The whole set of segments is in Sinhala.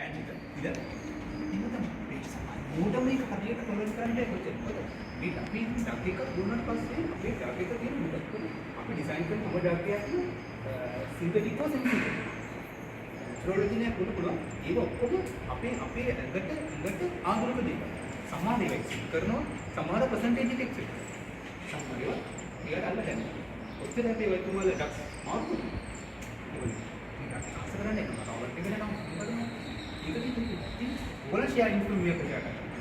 බෑන්ඩ් එක ඉතින් මේ මොඩම් එක හරියට ටොලරන්ට් කරන්න කොච්චරද මේ අපි ඩක් එක දුන්නාට පස්සේ අපේ ඩක් එක තියෙන මොකක්ද අපි ඩිසයින් කරන මොකද ඩක් එකක් සින්තටික් හෝ සින්තටික් ප්‍රොඩක්ට් එකක් පුළුවන් ඒක ඔක්කොම අපේ ඇඟට ආඳුනක දෙන්න සමාන ඒවා එක්සෙප්ට් කරනවා සමාන පර්සන්ටේජ් එක එක්සෙප්ට් සමාන ඒවා ඒකට අල්ල ගන්න ඔච්චර අපේ වතුමල ඩක්ස් මාරු කරනවා ඒක ආස කරන්නේ නැහැ රවට් එකට නම් මොකද ඒක කිව්වේ ඔයගොල්ලෝ ෂෙයා ඉන්ෆෝමේෂන් එක ෂෙයා කරනවා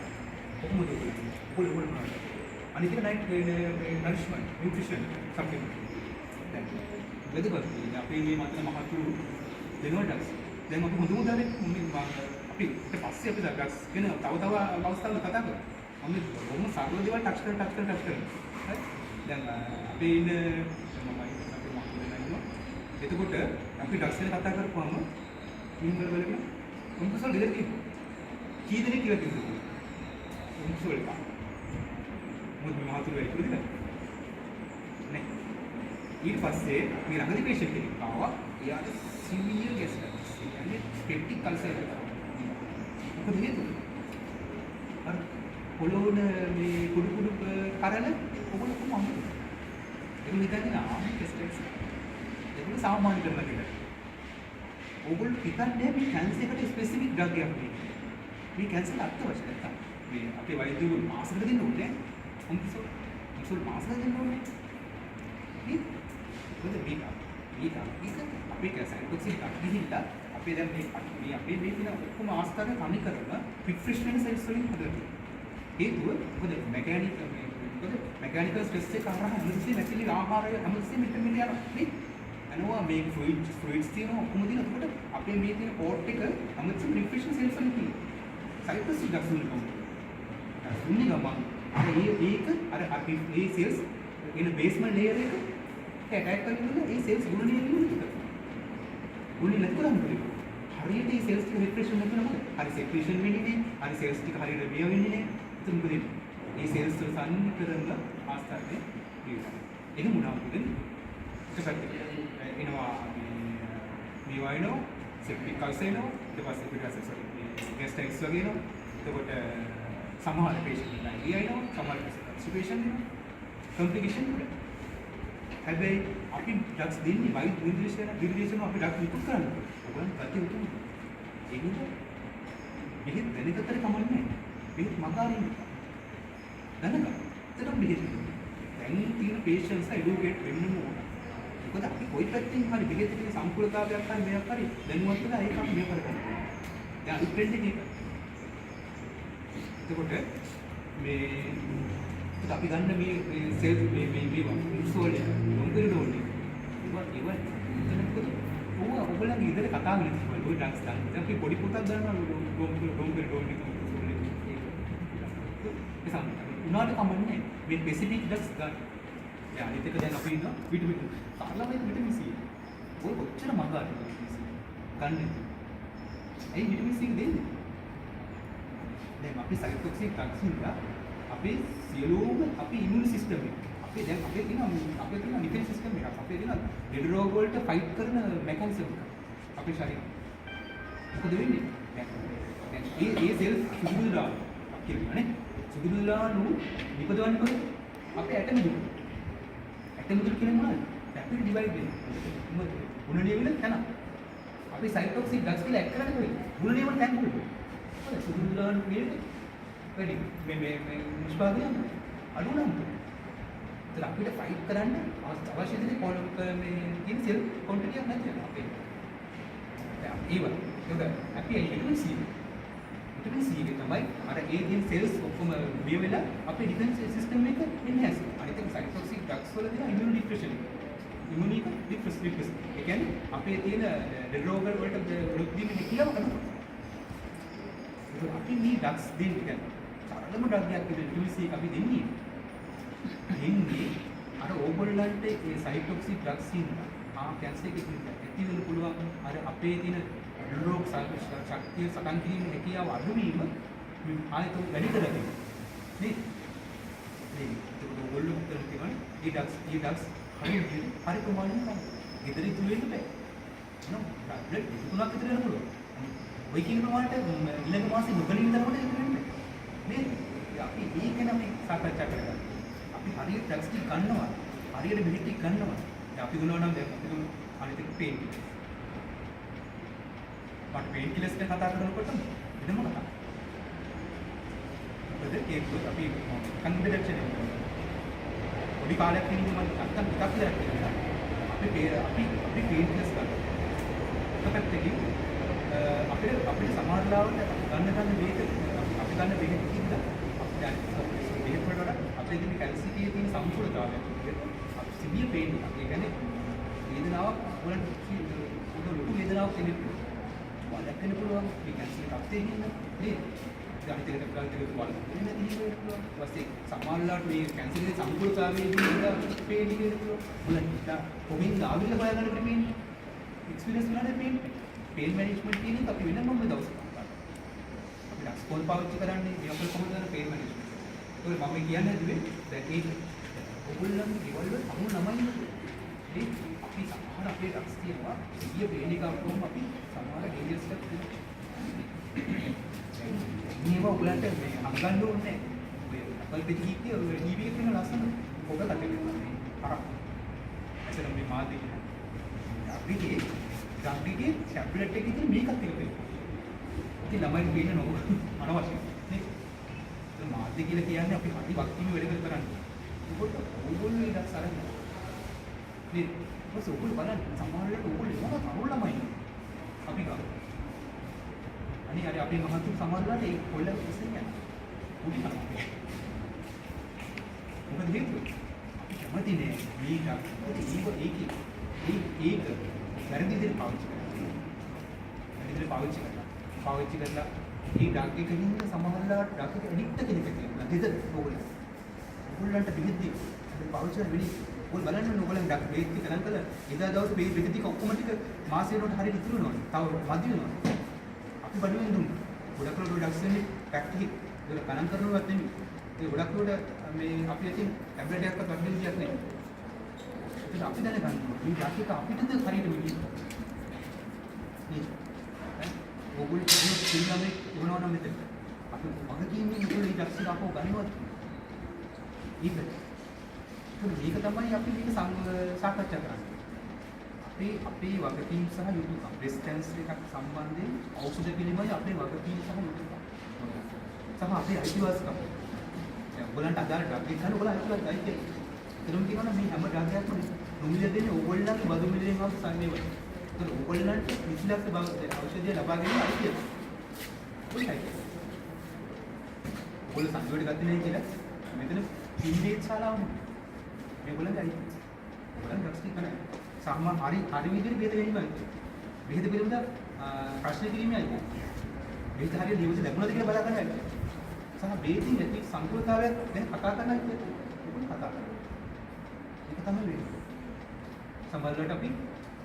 කොහොමද ඔයගොල්ලෝ මොනවද අනිත් එක නරිෂ්මන්ට් නියුට්‍රිෂන් සම්පූර්ණ දැන් වෙදපත් අපේ මේ මතන මහතු දෙනවා ඩක්ස් දැන් අපි හොඳම උදාහරණයක් අපි ඊට පස්සේ අපි ඩක්ස් ගැන තව අවස්ථාවල කතා කරමු අපි බොහොම සරල දේවල් ටච් කරනවා හරි දැන් අපි ඉන්න එතකොට අපි ඩක්ස් ගැන කතා කරපුවාම ඉන්වර් වලදී උන්කසල් දෙයක් තියෙනවා කී දෙනෙක් කියලා කිව්වද උන්කසල් එක මොකද මහතුරු වෙයි කියලා නේ ඊට පස්සේ මේ ළඟදී පේෂන්ට් කෙනෙක් ආවා එයාට සිවියර් ගැස් එකක් කියන්නේ පෙප්ටික් කල්සර් එකක් මොකද හේතුව අර පොළොවන මේ කුඩු කරන ඔබට කොහොමද ඒක නිකන් ආම ටෙස්ට් ඒක සාමාන්‍ය කරලා කියලා ඔයගොල්ලෝ හිතන්නේ මේ කැන්සර් එකට ස්පෙસિෆික් ඩ්‍රග් එකක් මේ කැන්සර් අත්‍යවශ්‍ය නැත්තම් මේ අපේ වෛද්‍යවරු මාසෙකට දෙන්න ඕනේ මුසල් මාසෙකට දෙන්න ඕනේ මේ මොකද මේක අපේ කැන්සර් ටොක්සික් එකක් ගිහිල්ලා අපේ දැන් මේ අපේ මේ තියෙන ඔක්කොම ආස්තන කමි කරලා රිෆ්‍රෙෂ්මන්ට් සෙල්ස් වලින් හදලා හේතුව මොකද මෙකැනිකල් ස්ට්‍රෙස් එක කරා හැමතිස්සෙම නැතිලි ආහාරය හැමතිස්සෙම විටමින් යනවා නේ අනවා මේ ෆ්ලුයිඩ්ස් තියෙනවා ඔක්කොම තියෙනවා එතකොට අපේ මේ තියෙන පෝට් එක හැමතිස්සෙම රිෆ්‍රෙෂන් සෙල්ස් වලින් තියෙනවා සයිටෝසින් ඩක්සුල් කොහොමද උන්නේ ගමන් ඒක අර අපි මේ සෙල්ස් ඉන බේස්මන්ට් ලේයර් එක ඇටැක් කරගෙන ඒ සෙල්ස් ගුණ නියුනිට ගුණ නැති කරන්නේ හරියට මේ සෙල්ස් ටික රිෆ්‍රෙෂන් නැතුනම හරි සෙක්‍රීෂන් වෙන්නේ නැහැ හරි සෙල්ස් ටික හරියට බිය වෙන්නේ නැහැ එතන මොකද මේ සෙල්ස් වල සම්නිකරන ආස්තර්නේ ඒක මොනවද එනවා මේ වයිනෝ සෙප්ටික් කල්සේනෝ ඊට පස්සේ පිටසෙ ගෑස්ට්‍රික්ස් වගේ නෝ එතකොට සමහර පේෂන්ට් ලා ඊයනෝ සමහර සිටුේෂන් නෝ කොම්ප්ලිකේෂන් හැබැයි අපි ඩ්‍රග්ස් දෙන්නේ වයිඩ් විදිහට අපි ඩ්‍රග් විකුත් කරන්නේ ඔයගොල්ලන් ගත්තේ උතුම් ඒකද බෙහෙත් දැනගත්තට කමන්නේ බෙහෙත් මගාරින් දැනගන්න එතකොට බෙහෙත් දැන් තියෙන පේෂන්ට්ස් එඩුකේට් වෙන්න ඕන මොකද අපි කොයි පැත්තෙන් හරි බෙහෙත් එකේ සම්පූර්ණතාවයක් හරි මේක හරි දැනුවත් වෙලා ඒක අපි මේ කරගන්න දැන් අනිත් ට්‍රෙන්ඩ් එක එතකොට මේ අපි ගන්න මේ සෙල් මේ ඉන්සෝල් එක මොකද ඕනේ ඒවා එතනකොට ඔයගොල්ලන්ගේ ඉදිරිය කතා වෙන ඉතින් ඔය ඩාන්ස් ගන්න දැන් අපි පොඩි පුතක් ගන්නවා ඩෝම්බේ උනාට කමන්නේ මේ ස්පෙસિෆික් ඩක්ස් ගන්න දැන් අනිත් එක දැන් අපි ඉන්නවා විටමින් කාර්ලමයි විටමින් C ඔය කොච්චර මගාද ගන්න ඒ විටමින් C දෙන්නේ දැන් අපි සයිටොක්සික් ඩ්‍රග්ස් වල අපේ සියලුම අපේ ඉමුන් සිස්ටම් එක අපේ දැන් අපේ තියෙන ඩිෆෙන්ස් සිස්ටම් එකක් අපේ තියෙන ඩෙඩ් රෝග වලට ෆයිට් කරන මෙකැනිසම් එකක් අපේ ශරීරය මොකද වෙන්නේ දැන් ඒ සෙල් සුදුදුලා කියලානේ සුදුදුලානු නිපදවන්නේ කොහොමද අපේ ඇටම් දුක කියන්නේ මොනවද රැපිඩ් ඩිවයිඩ් වෙනවා ගුණ නියමන තැන අපි සයිටොක්සික් ඩ්‍රග්ස් කියලා එක් කරන්නේ කොහෙද ගුණ නියමන තැන කොහෙද සුදුදුලානු කියන්නේ වැඩි මේ නිෂ්පාදනය අඩු නම් ඒත් අපිට ෆයිට් කරන්න අවශ්‍ය දෙන්නේ මේ තියෙන සෙල් ක්වොන්ටිටි එකක් නැති වෙනවා අපේ ඒක අපි විටමින් C එක තමයි අර ඒ තියෙන සෙල්ස් ඔක්කොම බිය වෙලා අපේ ඩිෆෙන්ස් සිස්ටම් එක එන්හැන්ස් අනිත් එක සයිටොක්සික් ඩ්‍රග්ස් වල තියෙන ඉමුන් ඩිප්‍රෙෂන් ඉමුනික ඩිප්‍රෙස් ඒ කියන්නේ අපේ තියෙන ඩෙඩ් රෝග වලට වෘද්ධිය හැකියාව අඩු අපි මේ ඩ්‍රග්ස් දෙන්නේ සරලම ඩ්‍රග් එකක් විදිහට විටමින් C අපි දෙන්නේ අර ඕගොල්ලන්ට ඒ සයිටොක්සික් ඩ්‍රග්ස් ඉන්නවා කැන්සර් එකේ ඇති වෙන්න පුළුවන් අර අපේ තියෙන රෝග ශක්තිය සටන් කිරීමේ හැකියාව අඩුවීම ආයතන වැඩි කරගන්න නේ ඒක ඕගොල්ලෝ හිතන්නේ ඒ ඩ්‍රග්ස් හරි ප්‍රමාණයෙන් ගන්න. ගෙදර ඉතුරු වෙන්න බෑ. නෝ ටැබ්ලට් 2-3ක් විතර යන පුළුවන්. ඔය කියන ප්‍රමාණයට ඊළඟ මාසේ නොගලින් තරමට ඒක වෙන්නේ. නේද? අපි ඒක නම් මේ සාකච්ඡා කරගන්න. අපි හරියට ඩ්‍රග්ස් ටික ගන්නවා. හරියට බෙහෙත් ටික ගන්නවා. දැන් අපි ගන්නවා නම් දැන් අපි ගමු අනිත් එක පේන් කිලර්ස්. මට පේන් කිලර්ස් ගැන කතා කරනකොට වෙනම කතාවක්. මොකද ඒක අපි කන්විඩක්ෂන් එක. පොඩි කාලයක් ඉඳන් මම නැත්තම් ටිකක් කියලා කියනවා. අපි පේන් කිලර්ස් ගන්නවා. පැත්තකින් අපිට සමාජලාවට ගන්න බෙහෙත් අපි ගන්න බෙහෙත් කිව්ද අපි දැන් බෙහෙත් වලට වඩා අපේ තියෙන කැල්සියමේ තියෙන සම්පූර්ණතාවය අපි සිවිය පේන් එකක්. ඒ කියන්නේ වේදනාවක් වලට ලොකු වේදනාවක් තියෙනවා. වලක් වෙන්න පුළුවන් මේ කැල්සියම් එකක් තියෙන නේද? අනිත් එකට ගන්න දෙක වල වෙන තියෙන්න පුළුවන්. ඊපස්සේ සමාජලාවට මේ කැන්සරේ සම්පූර්ණතාවයේ තියෙන පේන් එකේ පුළුවන්. බලන්න කොහෙන්ද ආවිල්ල හොයාගන්න ප්‍රමේය एक्सपीरियंस बनाने पेन मैनेजमेंट की नहीं कभी विनर मम्मी दौस अभी स्कूल पावती कराने ये अपन कौन सा पेन मैनेजमेंट तो मम्मी किया ना दिवे दैट इज ओबुलम रिवॉल्वर हम नमाई ये अपनी सहारा पे रखती है हुआ ये पेन का आपको अभी हमारा डेंजरस का ये वो बुलाते हैं अंगन लो ने कल पे ठीक थी और ये भी इतना लास्ट में होगा करते हैं हाँ ऐसे लंबी मार दी අපිගේ ගම්බිගේ ටැබ්ලට් එකේ තියෙන මේකත් එක පෙන්නනවා. ඉතින් ළමයි පේන්න නෝ අනවශ්‍යයි. නේ? ඒ මාධ්‍ය කියලා කියන්නේ අපි හරි වක්තිම වැඩ කරන්නේ. ඒකට ඕගොල්ලෝ ඉඩක් සරන්න. නේ? මොකද ඕගොල්ලෝ බලන්න සමහරවිට ඕගොල්ලෝ මොකද අරුණ ළමයි. අපි ගාව. අනේ අර අපේ මහතුන් සමහරවිට ඒ කොල්ල ඉස්සෙන් යනවා. උඩි තමයි. මොකද හේතුව? අපි කැමතිනේ මේක ඒකේ ඒක වැරදි විදිහට පාවිච්චි කරනවා. වැරදි විදිහට පාවිච්චි කරලා මේ ඩ්‍රග් එකකින් සමහරවිට ඩ්‍රග් එක ඇඩික්ට් කෙනෙක් වෙනවා. දෙද ඕගොල්ලෝ. ඕගොල්ලන්ට බෙහෙත් අපි පාවිච්චි කරන වෙලී ඕගොල්ලෝ බලන්න ඕගොල්ලන් ඩ්‍රග් බෙහෙත් ටික ගන්න කල එදා දවසේ මේ බෙහෙත් ටික ඔක්කොම ටික මාසෙකට හරියට ඉතුරු වෙනවා. තව මදි වෙනවා. අපි බඩුවෙන් දුන්නා. ගොඩක් රෝඩ ඩ්‍රග්ස් වලින් පැක්ටික් ඒක ගණන් කරනවත් නෙමෙයි. ඒ ගොඩක් රෝඩ මේ අපි අතින් ටැබ්ලට් එකක්වත් වටින දෙයක් නෙමෙයි. අපි දැනගන්න මේ ඩක් එක අපිටද හරියට මෙන්නේ නේද? ඕගොල්ලෝ කියන සිල්ලාමේ ඉවනවා නම් මෙතන අපි වගකීමෙන් ඒගොල්ලෝ මේ ඩක්ස් එක අපෝ ගන්නවද? ඒක. මේක තමයි අපි මේක සාකච්ඡා කරන්නේ. අපේ වගකීම් සහ යුතුකම් බ්‍රෙස්ට් කැන්සර් එකක් සම්බන්ධයෙන් ඖෂධ පිළිබඳ අපේ වගකීම් සහ යුතුකම්. සහ අපේ අයිතිවාසිකම්. දැන් ඔයගලන්ට අදාළ ඩක් එක ගන්න ඔයගලන්ට අයිතිවාසිකම්. ඒකම කියනවා මේ හැම ඩක් එකක්ම නුමිල දෙන්නේ ඕගොල්ලන්ගේ බදු මිලෙන් ආපු සංයෝගය. ඒතකොට ඕගොල්ලන්ට 20 ලක්ෂ ඖෂධය ලබා ගැනීම අයිතිය. ඔයයි. ඕගොල්ලෝ සංයෝගය ගත්තේ නැහැ කියලා මෙතන පින්දේත් ශාලාවම මේගොල්ලන්ගේ අයිතිය. ඕගොල්ලන් ඩ්‍රග්ස් ටික කරන්නේ. සම්මා හරි විදිහට බෙහෙත ගැනීම අයිතිය. බෙහෙත පිළිබඳ ප්‍රශ්න කිරීමේ අයිතිය. බෙහෙත හරියට දිවස ලැබුණාද කියලා බලා ගන්න අයිතිය. සහ බෙහෙතින් ඇති සම්පූර්ණතාවයක් ගැන කතා කරන්න අයිතිය. ඕගොල්ලෝ කතා කරනවා. ඒක තමයි වෙන්නේ. සමහරවිට අපි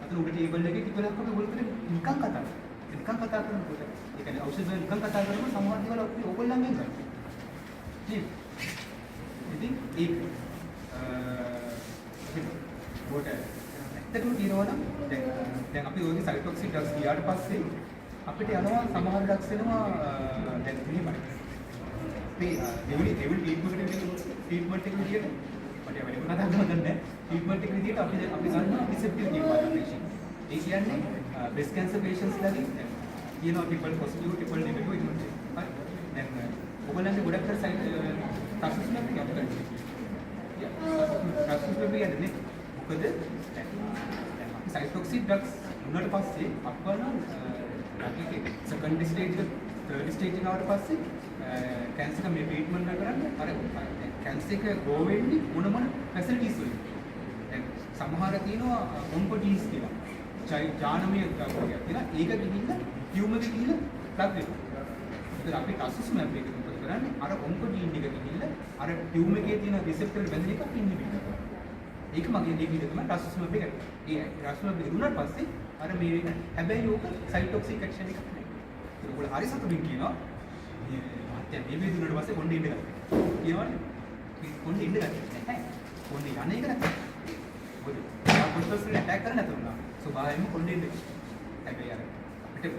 අතන උඩ ටේබල් එකේ ටිකක් අපි ඔයගොල්ලෝ නිකන් කතා කරනවා. නිකන් කතා කරනකොට ඒ කියන්නේ ඖෂධ වල නිකන් කතා කරනකොට සමහර දේවල් අපි ඔයගොල්ලන්ගෙන් ගන්නවා. නේද? ඉතින් ඒක අපි පොට ඇත්තටම කියනවා නම් දැන් අපි ඔයගේ සයිටොක්සික් ඩ්‍රග්ස් ගියාට පස්සේ අපිට යනවා සමහර ඩ්‍රග්ස් එනවා දැන් මෙහෙමයි. මේ දෙවිලි ට්‍රීට්මන්ට් එක විදියට මට වැඩි කතා කරන්න නැහැ. ට්‍රීට්මන්ට් එක විදියට අපි ගන්නවා රිසෙප්ටිව් ඩිපාර්ට්මන්ට්. ඒ කියන්නේ බ්‍රෙස්ට් කැන්සර් පේෂන්ට්ස් ලාගේ කියනවා ට්‍රිපල් පොසිටිව් ට්‍රිපල් නෙගටිව් එහෙම. හරි. දැන් ඔයගොල්ලන්ගේ ගොඩක් කර සයිට් ට්‍රස්ට්ස්ලප් එක අපිට කරන්නේ. ට්‍රස්ට්ස්ලප් එක යන්නේ මොකද දැන් අපි සයිටොක්සික් ඩ්‍රග්ස් උනට පස්සේ අපවන ඩ්‍රග් එකේ සෙකන්ඩරි ස්ටේජ් එක තර්ඩ් ස්ටේජ් එක ආවට පස්සේ කැන්සර් එක මේ ට්‍රීට්මන්ට් එක කරන්නේ අර කැන්සර් එක ග්‍රෝ වෙන්නේ මොන ෆැසිලිටිස් වලින්. දැන් සමහර තියෙනවා ඔන්කොජීන්ස් කියලා. ජානමය ද්‍රව්‍ය කියලා. ඒක ගිහිල්ලා ටියුමර් එක ගිහිල්ලා ප්ලග් වෙනවා. ඒතර අපි ටස්ස්මැප් එක මොකද කරන්නේ? අර ඔන්කොජීන් එක ගිහිල්ලා අර ටියුමර් එකේ තියෙන රිසෙප්ටර් බැඳෙන එක ඉන්හිබිට් කරනවා. ඒක මගේ දෙවිද තමයි ටස්ස්මැප් එක. ඒ ටස්ස්මැප් එක දුන්නාට පස්සේ අර මේ හැබැයි ඕක සයිටොක්සික් ඇක්ෂන් එකක් නෙවෙයි. ඒක ඔයගොල්ලෝ හරි සතුටින් කියනවා. දැන් මේ දුන්නාට පස්සේ කොණ්ඩේ ඉන්න ගත්තා. කියනවනේ. මේ කොණ්ඩේ ඉන්න ගත්තා නැහැ. කොණ්ඩේ යන්නේ එක නැත්නම්. මොකද? කොන්ට්‍රෝල් එක ඇටැක් කරන්න නැතුණා. ස්වභාවයෙන්ම කොණ්ඩේ ඉන්න. හැබැයි අර අපිට